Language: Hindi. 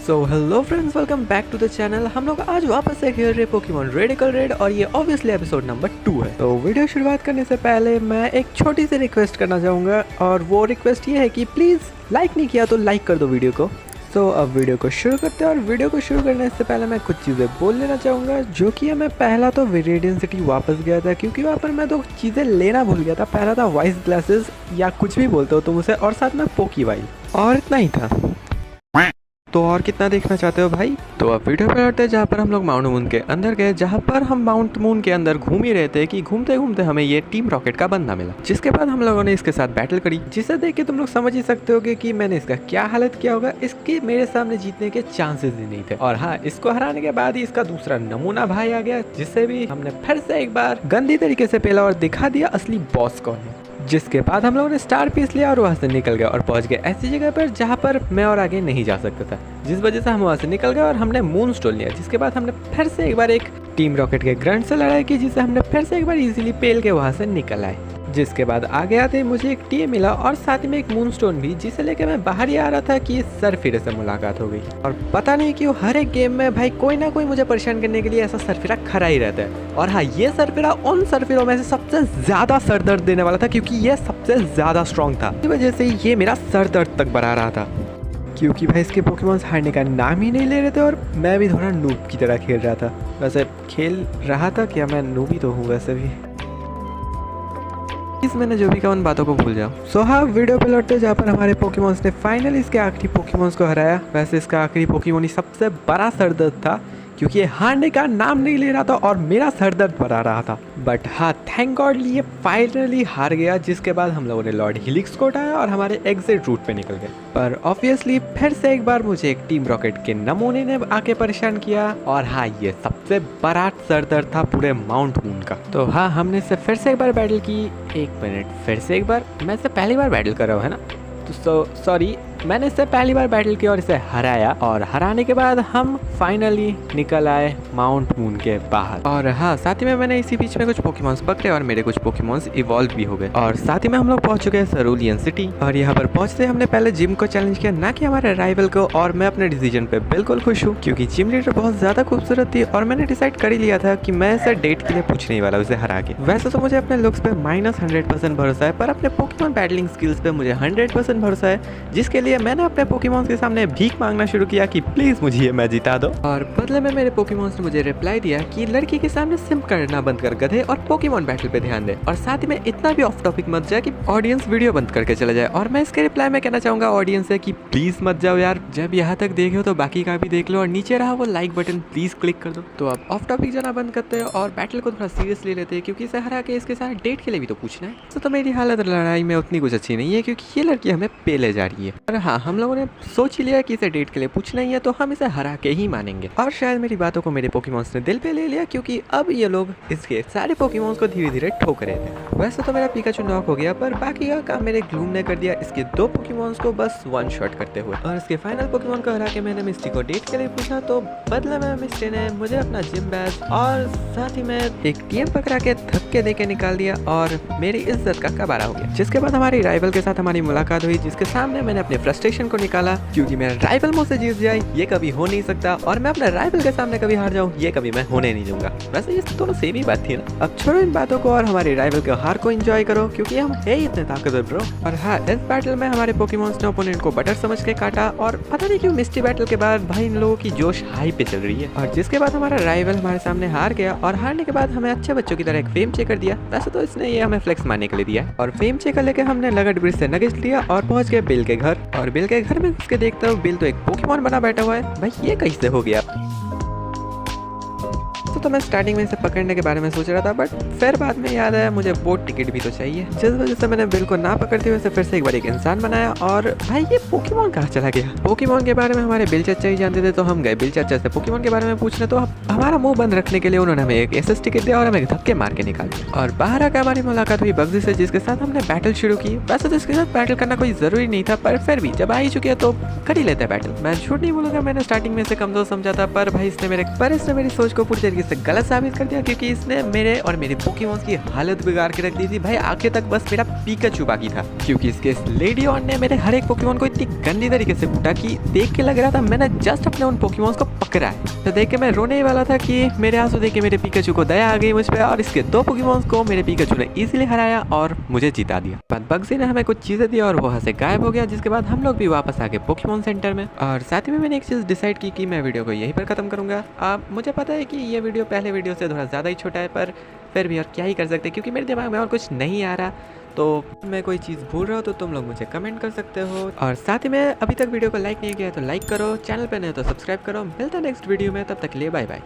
So hello friends, welcome back to the channel. हम लोग आज वापस से खेल रहे पोकेमॉन रेडिकल रेड और ये ऑब्वियसली एपिसोड नंबर 2 है। तो वीडियो शुरुआत करने से पहले मैं एक छोटी सी रिक्वेस्ट करना चाहूँगा और वो रिक्वेस्ट ये है कि प्लीज़ लाइक नहीं किया तो लाइक कर दो वीडियो को। तो अब वीडियो को शुरू करते हैं और वीडियो को शुरू करने से पहले मैं कुछ चीज़ें बोल लेना चाहूँगा, जो कि मैं पहला तो विरेडियन सिटी वापस गया था क्योंकि वहाँ पर मैं दो चीज़ें लेना भूल गया था। पहला था वाइस ग्लासेस या कुछ भी बोलते हो तुम उसे, और साथ में पोकी वाई, और इतना ही था। तो और कितना देखना चाहते हो भाई? तो अब वीडियो पे लौटते हैं जहाँ पर हम लोग माउंट मून के अंदर गए, जहाँ पर हम माउंट मून के अंदर घूम ही रहे थे कि घूमते घूमते हमें ये टीम रॉकेट का बंदा मिला, जिसके बाद हम लोगों ने इसके साथ बैटल करी, जिसे देख के तुम लोग समझ ही सकते होगे कि मैंने इसका क्या हालत किया होगा। इसके मेरे सामने जीतने के चांसेस ही नहीं थे। और हाँ, इसको हराने के बाद ही इसका दूसरा नमूना भाई आ गया, जिससे भी हमने फिर से एक बार गंदी तरीके से पेला और दिखा दिया असली बॉस कौन है। जिसके बाद हम लोगों ने स्टार पीस लिया और वहाँ से निकल गए और पहुँच गए ऐसी जगह पर जहाँ पर मैं और आगे नहीं जा सकता था, जिस वजह से हम वहाँ से निकल गए और हमने मून स्टोन लिया। जिसके बाद हमने फिर से एक बार एक टीम रॉकेट के ग्रंट से लड़ाई की, जिसे हमने फिर से एक बार इजीली पेल के वहाँ से निकल आए। जिसके बाद आगे आते मुझे एक टीम मिला और साथ में एक मून स्टोन भी, जिसे लेकर मैं बाहर ही आ रहा था कि सरफिरे से मुलाकात हो गई। और पता नहीं क्यों हर एक गेम में भाई कोई ना कोई मुझे परेशान करने के लिए ऐसा सरफिरा खड़ा ही रहता है। और हाँ, ये सरफिरा उन सरफिरों में से सबसे ज्यादा सर दर्द देने वाला था, क्योंकि ये सबसे ज्यादा स्ट्रॉन्ग था। इस वजह से ये मेरा सर दर्द तक बढ़ा रहा था, क्योंकि भाई इसके पोकेमॉन्स हारने का नाम ही नहीं ले रहे थे और मैं भी थोड़ा नूब की तरह खेल रहा था। वैसे खेल रहा था क्या, मैं नूब ही तो हूँ वैसे भी। मैंने जो भी कहा उन बातों को भूल जाओ। सो हाँ, वीडियो पे लौटते जहाँ पर हमारे पोकेमॉन्स ने फाइनली इसके आखिरी पोकेमॉन्स को हराया। वैसे इसका आखिरी पोकेमॉन ही सबसे बड़ा सरदर्द था, क्योंकि ये हारने का नाम नहीं ले रहा था और मेरा सरदर्द बढ़ा रहा था। बट हाँ, थैंक गॉड ये फाइनली हार गया। जिसके बाद हम लोगों ने लॉर्ड हेलिक्स को उठाया और हमारे एग्जिट रूट पे निकल गए। पर ऑब्वियसली फिर से एक बार मुझे एक टीम रॉकेट के नमूने ने आके परेशान किया। और हाँ, ये सबसे बड़ा सरदर्द था पूरे माउंट मून का। तो हाँ, हमने इससे फिर से एक बार बैटल की। एक मिनट, फिर से एक बार? मैं इससे पहली बार बैटल कर रहा हूँ, है ना? तो सॉरी, मैंने इससे पहली बार बैटल किया और इसे हराया। और हराने के बाद हम फाइनली निकल आए माउंट मून के बाहर। और हाँ, साथ ही में मैंने इसी बीच में कुछ पोकेमॉन्स पकड़े और मेरे कुछ पोकेमॉन्स इवॉल्व भी हो गए। और साथ ही में हम लोग पहुंच चुके हैं सरूलियन सिटी। और यहाँ पर पहुंचते हमने पहले जिम को चैलेंज किया, ना कि हमारे राइवल को। और मैं अपने डिसीजन पे बिल्कुल खुश हूँ, क्योंकि जिम लीडर बहुत ज्यादा खूबसूरत थी और मैंने डिसाइड कर ही लिया था कि मैं इसे डेट के लिए पूछने वाला उसे हरा के। वैसे तो मुझे अपने लुक्स पे -100% भरोसा है, पर अपने पोकेमॉन बैटलिंग स्किल्स पे मुझे 100% भरोसा है, जिसके लिए मैंने अपने पोकेमॉन्स के सामने भीख मांगना शुरू किया कि प्लीज मुझे ये मैच जिता दो। और बदले में मेरे पोकेमॉन्स ने मुझे रिप्लाई दिया कि लड़की के सामने सिम्प करना बंद कर गधे और पोकेमॉन बैटल पे ध्यान दे। और साथ ही में इतना भी ऑफ टॉपिक मत जाए कि ऑडियंस वीडियो बंद करके चले जाए। और मैं इसके रिप्लाई में कहना चाहूंगा ऑडियंस से कि प्लीज मत जाओ यार, जब यहाँ तक देखे हो तो बाकी का भी देख लो, और नीचे रहा वो लाइक बटन प्लीज क्लिक कर दो। तो अब ऑफ टॉपिक जाना बंद करते हैं और बैटल को थोड़ा सीरियसली लेते हैं, क्योंकि इसे हरा के इसके साथ डेट के लिए भी तो पूछना है। तो मेरी हालत लड़ाई में उतनी कुछ अच्छी नहीं है, क्योंकि ये लड़की हमें पेले जा रही है। और हाँ, हम लोगों ने सोच ही लिया कि इसे डेट के लिए पूछना ही है, तो हम इसे हरा के ही मानेंगे। और शायद मेरी बातों को मेरे पोकेमॉन्स ने दिल पे ले लिया, क्योंकि अब ये लोग इसके सारे पोकेमॉन्स को धीरे धीरे ठोक रहे थे। वैसे तो मेरा पिकाचू नॉक हो गया, पर बाकी का काम मेरे ग्लूम ने कर दिया इसके 2 पोकेमॉन्स को बस 1 शॉट करते हुए। और इसके फाइनल पोकेमॉन को हरा के मैंने मिस्टी को डेट के लिए पूछा, तो बदले में मिस्टी ने मुझे अपना जिम बैज और साथ ही में एक टीएम पकड़ा के धक्के दे के निकाल दिया और मेरी इज्जत का कबाड़ा हो गया। जिसके बाद हमारी राइवल के साथ हमारी मुलाकात हुई, जिसके सामने मैंने अपने फ्रस्ट्रेशन को निकाला, क्योंकि मेरा राइवल मुझसे जीत जाए ये कभी हो नहीं सकता, और मैं अपने राइवल के सामने कभी हार जाऊं ये कभी मैं होने नहीं दूंगा। वैसे ये दोनों सेम ही बात थी ना। अब छोड़ो इन बातों को और हमारे राइवल के हार को एंजॉय करो, क्योंकि हम है ही इतने ताकतवर ब्रो। और हाँ, इस बैटल में हमारे पोकेमॉन्स ने ओपोनेंट को बटर समझ के काटा, और पता नहीं क्यों मिस्टी बैटल के बाद भाई इन लोगों की जोश हाई पे चल रही है। और जिसके बाद हमारा राइवल हमारे सामने हार गया, और हारने के बाद हमें अच्छे बच्चों की तरह एक फेम चेकर दिया। वैसे तो इसने ये हमें फ्लेक्स मारने के लिए दिया, और फेम चेकर लेके हमने लगट ब्रिज से नगेज लिया और पहुंच गए बिल के घर। और बिल के घर में उसके देखते हुए बिल तो एक पोकेमॉन बना बैठा हुआ है। भाई ये कैसे हो गया? तो मैं स्टार्टिंग में इसे पकड़ने के बारे में सोच रहा था, बट फिर बाद में याद आया मुझे बोट टिकट भी तो चाहिए, जिस वजह से मैंने बिल को ना पकड़ते हुए फिर से एक बार एक इंसान बनाया। और भाई ये पोकेमॉन कहाँ चला गया? पोकेमॉन के बारे में हमारे बिल चाचा ही जानते थे, तो हम गए बिल चाचा से पोकेमॉन के बारे में पूछने, तो हमारा मुंह बंद रखने के लिए उन्होंने हमें एक एसएस टिकट दिया और हमें धक्के मार के निकाल दिया। और बाहर आकर हमारी मुलाकात हुई बग्जी से, जिसके साथ हमने बैटल शुरू की। वैसे तो इसके साथ बैटल करना कोई जरूरी नहीं था, पर फिर भी जब आ ही चुकी है तो कर ही लेते हैं बैटल। मैं झूठ नहीं बोलूंगा, मैंने स्टार्टिंग में इसे कमजोर समझा था, पर भाई इसने मेरी सोच को पूरी तरीके सकते गलत साबित कर दिया, क्योंकि इसने मेरे और मेरे पोकेमॉन्स की हालत बिगाड़ के रख दी थी भाई। आखिर तक बस मेरा पिकाचू बाकी था, क्योंकि इसके इस लेडी ऑन ने मेरे हर एक पोकेमॉन को इतनी गंदी तरीके से कूटा कि देख के लग रहा था मैंने जस्ट अपने उन पोकेमॉन्स को पकड़ा है। तो देख के मैं रोने ही वाला था कि मेरे आंसू देख के मेरे पिकाचू को दया आ गई मुझ पे, और इसके 2 पोकेमॉन्स को मेरे पिकाचू ने इजीली हराया और मुझे जिता दिया। बाद बग्सी ने हमें कुछ चीजें दी और वो वहाँ से गायब हो गया, जिसके बाद हम लोग भी वापस आ गए पोकेमॉन सेंटर में। और साथ ही में मैंने एक चीज़ डिसाइड की कि मैं वीडियो को यहीं पर ख़त्म करूँगा। मुझे पता है कि ये वीडियो पहले वीडियो से थोड़ा ज़्यादा ही छोटा है, पर फिर भी और क्या ही कर सकते, क्योंकि मेरे दिमाग में और कुछ नहीं आ रहा। तो मैं कोई चीज़ भूल रहा हूँ तो तुम लोग मुझे कमेंट कर सकते हो। और साथ ही में अभी तक वीडियो को लाइक नहीं किया है तो लाइक करो, चैनल पर नहीं हो तो सब्सक्राइब करो। मिलता है नेक्स्ट वीडियो में, तब तक के लिए बाय बाय।